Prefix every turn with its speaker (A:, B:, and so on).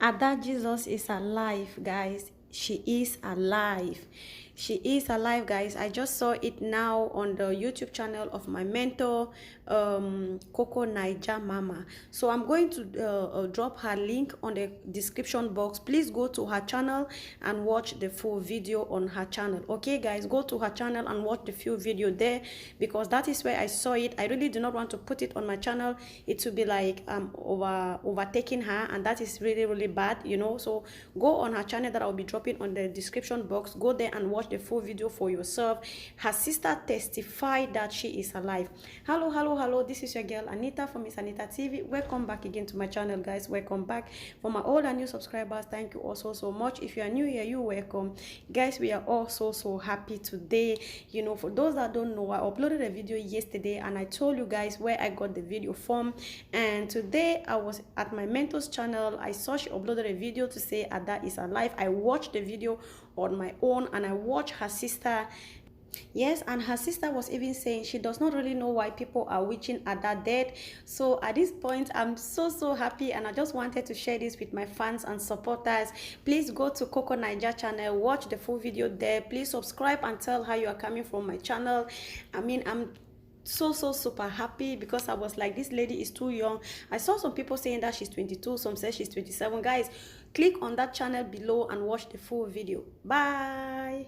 A: Ada Jesus is alive, guys. She is alive. She is alive, guys. I just saw it now on the YouTube channel of my mentor, Coco Naija Mama. So I'm going to drop her link on the description box. Please go to her channel and watch the full video on her channel. Okay, guys, go to her channel and watch the full video there, because that is where I saw it. I really do not want to put it on my channel. It will be like overtaking her, and that is really bad, you know. So go on her channel that I'll be dropping on the description box. Go there and watch the full video for yourself. Her sister testified that she is alive. Hello, this is your girl Anita from Miss Anita TV. Welcome back again to my channel, guys. Welcome back. For my old and new subscribers, thank you also so much. If you are new here, you welcome, guys. We are all so happy today. You know, for those that don't know, I uploaded a video yesterday and I told you guys where I got the video from. And today I was at my mentor's channel. I saw she uploaded a video to say Ada is alive. I watched the video on my own and I watched her sister. Yes, and her sister was even saying she does not really know why people are wishing Ada dead. So at this point, I'm so happy, and I just wanted to share this with my fans and supporters. Please go to Coco Naija channel, watch the full video there. Please subscribe and tell her you are coming from my channel. I mean, I'm so super happy, because I was like, this lady is too young. I saw some people saying that she's 22, some say she's 27. Guys, click on that channel below and watch the full video. Bye.